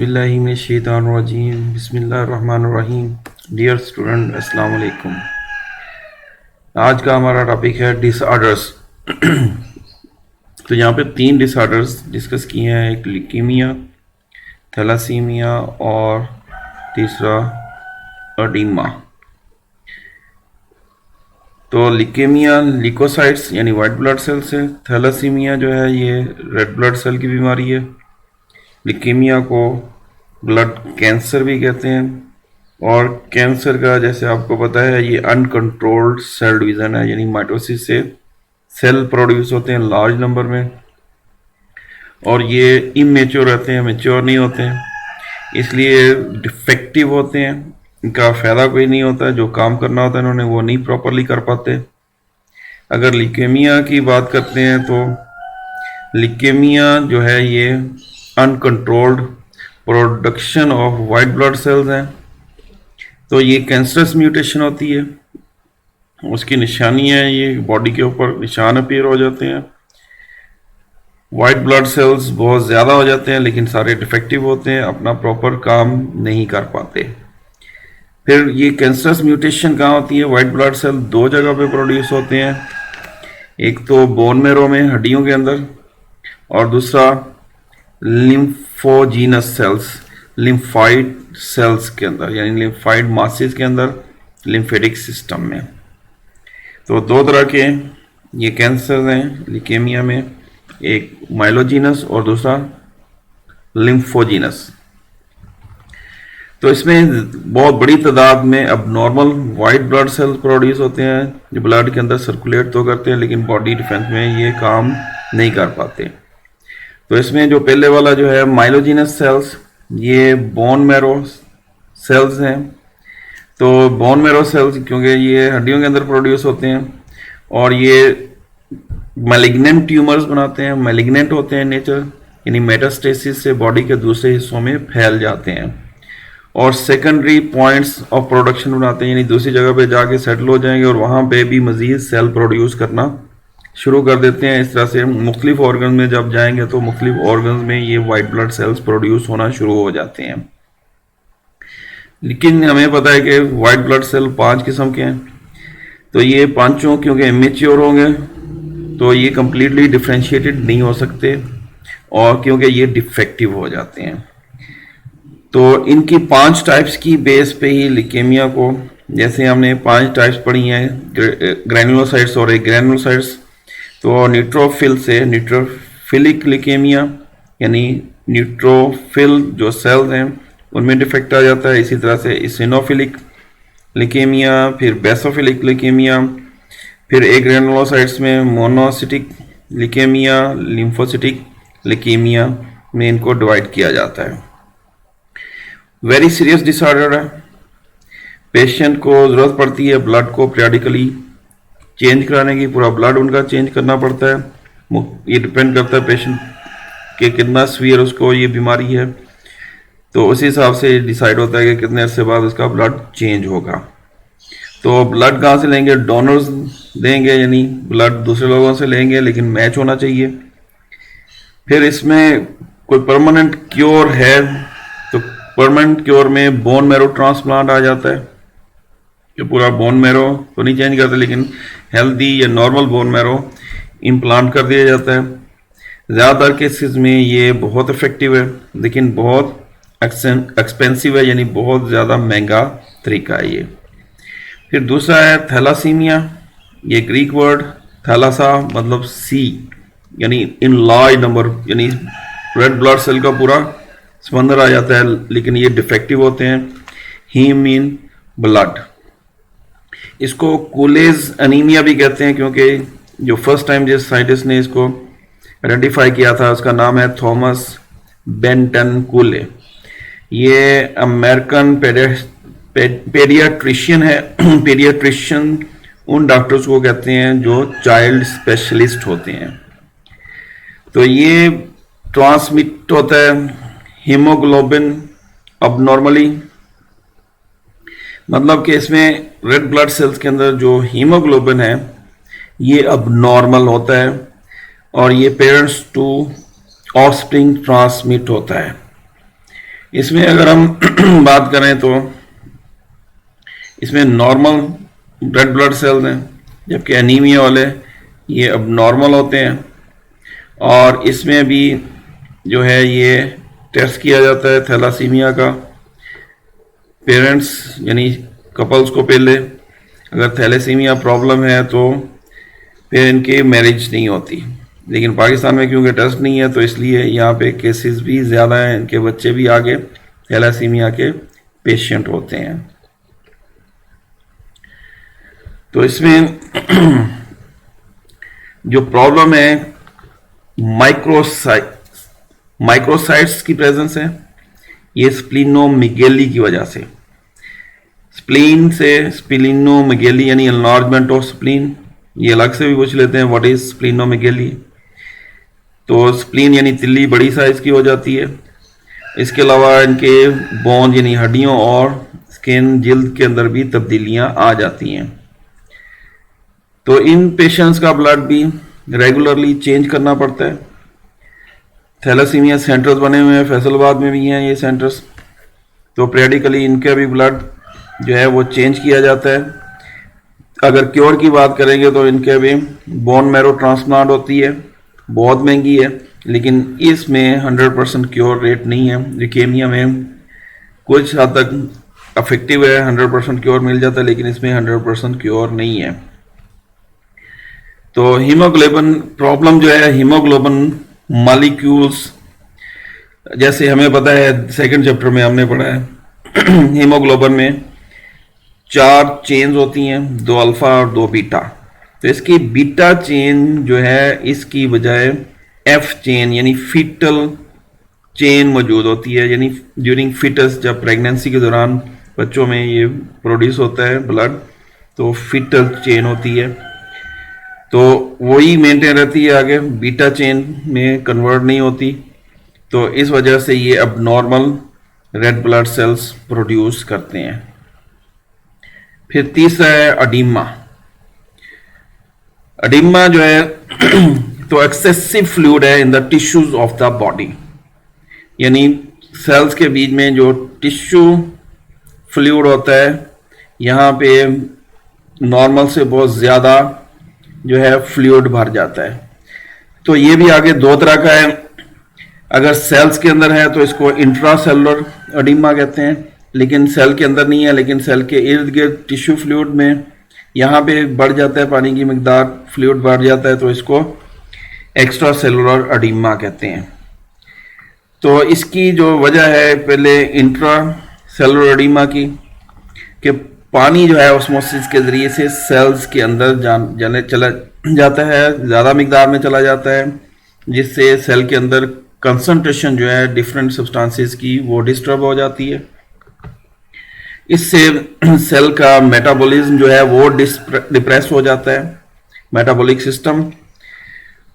बिस्मिल्लाहिर्रहमानिर्रहीम बिस्मिल्लाहिर्रहमानिर्रहीम। Dear student, अस्सलाम वालेकुम। आज का हमारा टॉपिक है डिसऑर्डर्स। तो यहाँ पे 3 डिसऑर्डर्स डिस्कस किए हैं, एक ल्यूकीमिया, थैलासीमिया और तीसरा एडीमा। तो ल्यूकेमिया ल्यूकोसाइट्स यानी वाइट ब्लड सेल से, थैलासीमिया जो है ये रेड ब्लड सेल की बीमारी है। ल्यूकेमिया को ब्लड कैंसर भी कहते हैं, और कैंसर का जैसे आपको पता है ये अनकंट्रोल्ड सेल डिवीजन है, यानी माइटोसिस से सेल प्रोड्यूस होते हैं लार्ज नंबर में, और ये इमेच्योर रहते हैं, मेच्योर नहीं होते हैं, इसलिए डिफेक्टिव होते हैं। इनका फ़ायदा कोई नहीं होता, जो काम करना होता है इन्होंने वो नहीं प्रॉपरली कर पाते। अगर ल्यूकेमिया की बात करते हैं तो ल्यूकेमिया जो है ये uncontrolled production of white blood cells हैं। तो ये कैंसरस म्यूटेशन होती है, उसकी निशानी है, ये बॉडी के ऊपर निशान अपीयर हो जाते हैं। वाइट ब्लड सेल्स बहुत ज़्यादा हो जाते हैं, लेकिन सारे डिफेक्टिव होते हैं, अपना प्रॉपर काम नहीं कर पाते। फिर ये कैंसरस म्यूटेशन कहाँ होती है? वाइट ब्लड सेल 2 जगह पे प्रोड्यूस होते हैं, एक तो बोन मैरो में, हड्डियों के अंदर, और दूसरा लिम्फोजीनस सेल्स, लिम्फाइड सेल्स के अंदर, यानी लिम्फाइड मासेस के अंदर, लिम्फेटिक सिस्टम में। तो 2 तरह के ये कैंसर हैं ल्यूकेमिया में, एक माइलोजीनस और दूसरा लिम्फोजीनस। तो इसमें बहुत बड़ी तादाद में अब normal white blood cell produce होते हैं, जो ब्लड के अंदर सर्कुलेट तो करते हैं, लेकिन बॉडी डिफेंस में ये काम नहीं कर पाते। तो इसमें जो पहले वाला जो है माइलोजीनस सेल्स, ये बोन मैरो सेल्स हैं। तो बोन मैरो सेल्स क्योंकि ये हड्डियों के अंदर प्रोड्यूस होते हैं, और ये मैलिग्नेंट ट्यूमर्स बनाते हैं, मैलिग्नेंट होते हैं नेचर, यानी मेटास्टेसिस से बॉडी के दूसरे हिस्सों में फैल जाते हैं, और सेकेंडरी पॉइंट्स ऑफ प्रोडक्शन बनाते हैं, यानी दूसरी जगह पे जाके सेटल हो जाएंगे और वहाँ पे भी मजीद सेल प्रोड्यूस करना शुरू कर देते हैं। इस तरह से मुख्तलिफ ऑर्गन में जब जाएंगे तो मुख्तलिफ ऑर्गन में ये वाइट ब्लड सेल्स प्रोड्यूस होना शुरू हो जाते हैं। लेकिन हमें पता है कि वाइट ब्लड सेल 5 किस्म के हैं, तो ये पांचों क्योंकि इमेच्योर होंगे तो ये कम्प्लीटली डिफ्रेंशिएटेड नहीं हो सकते, और क्योंकि ये डिफेक्टिव हो जाते हैं। तो इनकी 5 टाइप्स की बेस पे ही ल्यूकेमिया को, जैसे हमने 5 टाइप्स पढ़ी हैं, ग्रैनुलोसाइट्स और ग्रैनुलोसाइट्स। तो न्यूट्रोफिल से न्यूट्रोफिलिक ल्यूकेमिया, यानी न्यूट्रोफिल जो सेल्स हैं उनमें डिफेक्ट आ जाता है। इसी तरह से इसिनोफिलिक ल्यूकेमिया, फिर बेसोफिलिक ल्यूकेमिया, फिर ग्रैनुलोसाइट्स में मोनोसिटिक ल्यूकेमिया, लिम्फोसिटिक ल्यूकेमिया में इनको डिवाइड किया जाता है। वेरी सीरियस डिसऑर्डर है, पेशेंट को ज़रूरत पड़ती है ब्लड को पीरियडिकली चेंज कराने की, पूरा ब्लड उनका चेंज करना पड़ता है। ये डिपेंड करता है पेशेंट के कितना सीवियर उसको ये बीमारी है, तो उसी हिसाब से डिसाइड होता है कि कितने अरसे बाद उसका ब्लड चेंज होगा। तो ब्लड कहाँ से लेंगे? डोनर्स देंगे, यानी ब्लड दूसरे लोगों से लेंगे, लेकिन मैच होना चाहिए। फिर इसमें कोई परमानेंट क्योर है तो परमानेंट क्योर में बोन मैरो ट्रांसप्लांट आ जाता है, कि पूरा बोन मैरो तो नहीं चेंज करते, लेकिन हेल्दी या नॉर्मल बोन मैरो इम्प्लांट कर दिया जाता है। ज़्यादातर केसेस में ये बहुत इफेक्टिव है, लेकिन बहुत एक्सपेंसिव है, यानी बहुत ज़्यादा महंगा तरीका है ये। फिर दूसरा है थैलासीमिया, ये ग्रीक वर्ड थैलासा मतलब सी, यानी इन लार्ज नंबर, यानी रेड ब्लड सेल का पूरा समंदर आ जाता है, लेकिन ये डिफेक्टिव होते हैं। हीम मीन ब्लड, इसको कूलेज एनीमिया भी कहते हैं, क्योंकि जो फर्स्ट टाइम जिस साइंटिस्ट ने इसको आइडेंटिफाई किया था उसका नाम है थॉमस बेंटन कूले। ये अमेरिकन पेडियाट्रिशियन है। पेडियाट्रिशियन उन डॉक्टर्स को कहते हैं जो चाइल्ड स्पेशलिस्ट होते हैं। तो ये ट्रांसमिट होता है हीमोग्लोबिन अबनॉर्मली, मतलब कि इसमें रेड ब्लड सेल्स के अंदर जो हीमोग्लोबिन है ये अबनॉर्मल होता है, और ये पेरेंट्स टू ऑफस्प्रिंग ट्रांसमिट होता है। इसमें अगर हम बात करें तो इसमें नॉर्मल रेड ब्लड सेल्स हैं, जबकि एनीमिया वाले ये अब नॉर्मल होते हैं। और इसमें भी जो है ये टेस्ट किया जाता है थैलासीमिया का। पेरेंट्स यानी कपल्स को पहले अगर थैलेसीमिया प्रॉब्लम है तो फिर इनकी मैरिज नहीं होती, लेकिन पाकिस्तान में क्योंकि टेस्ट नहीं है तो इसलिए यहाँ पे केसेस भी ज़्यादा हैं, इनके बच्चे भी आगे थैलेसीमिया के पेशेंट होते हैं। तो इसमें जो प्रॉब्लम है माइक्रोसाइट्स की प्रेजेंस है, ये स्प्लीनोमेगेली की वजह से। स्प्लीन से स्प्लीनोमेगेली यानी एनलार्जमेंट ऑफ स्प्लीन, ये अलग से भी पूछ लेते हैं व्हाट इज स्प्लीनोमेगेली। तो स्प्लीन यानी तिल्ली बड़ी साइज की हो जाती है। इसके अलावा इनके बोन यानी हड्डियों और स्किन जिल्द के अंदर भी तब्दीलियां आ जाती हैं। तो इन पेशेंट्स का ब्लड भी रेगुलरली चेंज करना पड़ता है। थैलेसीमिया सेंटर्स बने हुए हैं, फैसलाबाद में भी हैं ये सेंटर्स। तो पीरियडिकली इनका भी ब्लड जो है वो चेंज किया जाता है। अगर क्योर की बात करेंगे तो इनके भी बोन मैरो ट्रांसप्लांट होती है, बहुत महंगी है, लेकिन इसमें 100% क्योर रेट नहीं है। ल्यूकेमिया में कुछ हद तक अफेक्टिव है, 100% क्योर मिल जाता है, लेकिन इसमें 100% क्योर नहीं है। तो हीमोग्लोबिन प्रॉब्लम जो है, हीमोग्लोबिन मॉलिक्यूल्स, जैसे हमें पता है सेकंड चैप्टर में हमने पढ़ा है हीमोग्लोबिन में 4 चेन्स होती हैं, 2 अल्फा और 2 बीटा। तो इसकी बीटा चेन जो है इसकी बजाय एफ चेन यानी फीटल चेन मौजूद होती है, यानी ड्यूरिंग फिटस, जब प्रेगनेंसी के दौरान बच्चों में ये प्रोड्यूस होता है ब्लड, तो फीटल चेन होती है, तो वही मेंटेन रहती है आगे, बीटा चेन में कन्वर्ट नहीं होती। तो इस वजह से ये अब normal red blood cells produce करते हैं। फिर तीसरा है अडीमा। अडीमा जो है तो एक्सेसिव फ्लूइड है in the tissues of the body, यानी सेल्स के बीच में जो टिश्यू फ्लूइड होता है यहाँ पे नॉर्मल से बहुत ज़्यादा जो है फ्लूइड भर जाता है। तो ये भी आगे 2 तरह का है। अगर सेल्स के अंदर है तो इसको इंट्रासेलुलर अडीमा कहते हैं, लेकिन सेल के अंदर नहीं है, लेकिन सेल के इर्द गिर्द टिश्यू फ्लूइड में यहाँ पे बढ़ जाता है, पानी की मिकदार, फ्लूइड बढ़ जाता है, तो इसको एक्स्ट्रा सेलुलर अडीमा कहते हैं। तो इसकी जो वजह है पहले इंट्रा सेलुलर अडीमा की, कि पानी जो है ऑस्मोसिस के ज़रिए से सेल्स के अंदर जाने चला जाता है, ज़्यादा मिकदार में चला जाता है, जिससे सेल के अंदर कंसंट्रेशन जो है डिफरेंट सब्सटेंसेस की वो डिस्टर्ब हो जाती है। इससे सेल का मेटाबॉलिज्म जो है वो डिप्रेस हो जाता है, मेटाबॉलिक सिस्टम,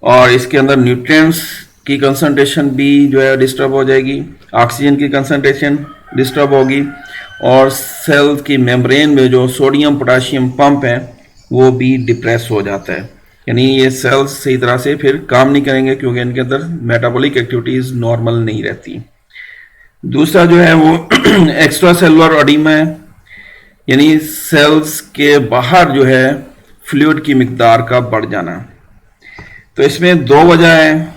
और इसके अंदर न्यूट्रिएंट्स की कंसंट्रेशन भी जो है डिस्टर्ब हो जाएगी, ऑक्सीजन की कंसंट्रेशन डिस्टर्ब होगी, और सेल की मेम्ब्रेन में जो सोडियम पोटाशियम पंप है वो भी डिप्रेस हो जाता है, यानी ये सेल्स सही तरह से फिर काम नहीं करेंगे क्योंकि इनके अंदर मेटाबॉलिक एक्टिविटीज नॉर्मल नहीं रहती। दूसरा जो है वो एक्स्ट्रा सेलुलर अडीमा है, यानी सेल्स के बाहर जो है फ्लूइड की मिकदार का बढ़ जाना। तो इसमें 2 वजह है,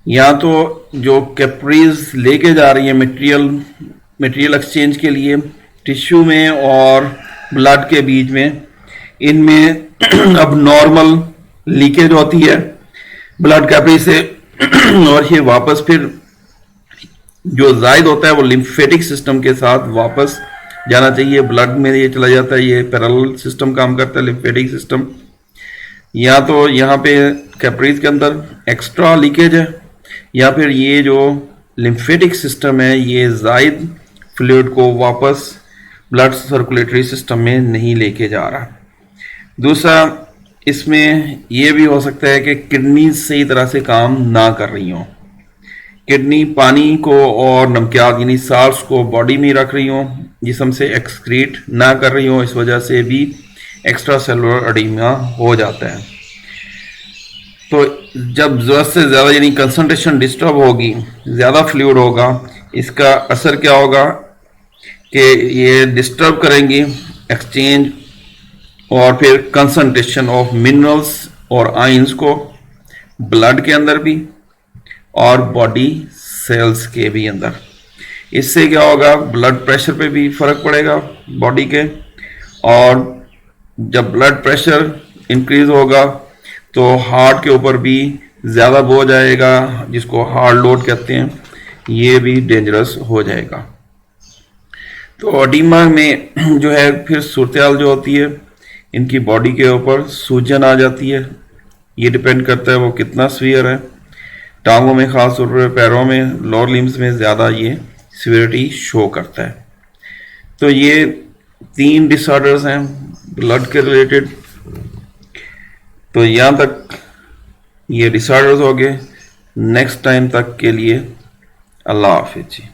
या तो जो कैपरीज लेके जा रही है मटेरियल एक्सचेंज के लिए टिश्यू में और ब्लड के बीच में, इनमें अब नॉर्मल लीकेज होती है ब्लड कैपरी से और ये वापस फिर जो जायद होता है वो लिम्फेटिक सिस्टम के साथ वापस जाना चाहिए, ब्लड में ये चला जाता है, ये पैरेलल सिस्टम काम करता है लिम्फेटिक सिस्टम। या तो यहाँ पे कैपरीज के अंदर एक्स्ट्रा लीकेज है, या फिर ये जो लिम्फेटिक सिस्टम है ये जायद फ्लूइड को वापस ब्लड सर्कुलेटरी सिस्टम में नहीं लेके जा रहा। दूसरा इसमें ये भी हो सकता है कि किडनी सही तरह से काम ना कर रही हो, किडनी पानी को और नमकियात यानी साल्ट्स को बॉडी में रख रही हो, जिस्म से एक्सक्रीट ना कर रही हो, इस वजह से भी एक्स्ट्रा सेलुलर एडीमा हो जाता है। तो जब ज़रूरत से ज़्यादा यानी कंसंट्रेशन डिस्टर्ब होगी, ज़्यादा फ्लूइड होगा, इसका असर क्या होगा कि ये डिस्टर्ब करेंगी एक्सचेंज और फिर कंसंट्रेशन ऑफ मिनरल्स और आयंस को ब्लड के अंदर भी और बॉडी सेल्स के भी अंदर। इससे क्या होगा, ब्लड प्रेशर पे भी फर्क पड़ेगा बॉडी के, और जब ब्लड प्रेशर इंक्रीज होगा तो हार्ट के ऊपर भी ज़्यादा बोझ आएगा, जिसको हार्ट लोड कहते हैं, ये भी डेंजरस हो जाएगा। तो एडिमा में जो है फिर सूरत जो होती है, इनकी बॉडी के ऊपर सूजन आ जाती है। ये डिपेंड करता है वो कितना सीवियर है। टांगों में, खास तौर पर पैरों में, लोअर लिम्स में ज़्यादा ये सीवियरिटी शो करता है। तो ये 3 डिसऑर्डर्स हैं ब्लड के रिलेटेड। तो यहाँ तक ये डिसऑर्डर्स हो गए। नेक्स्ट टाइम तक के लिए अल्लाह हाफिज जी।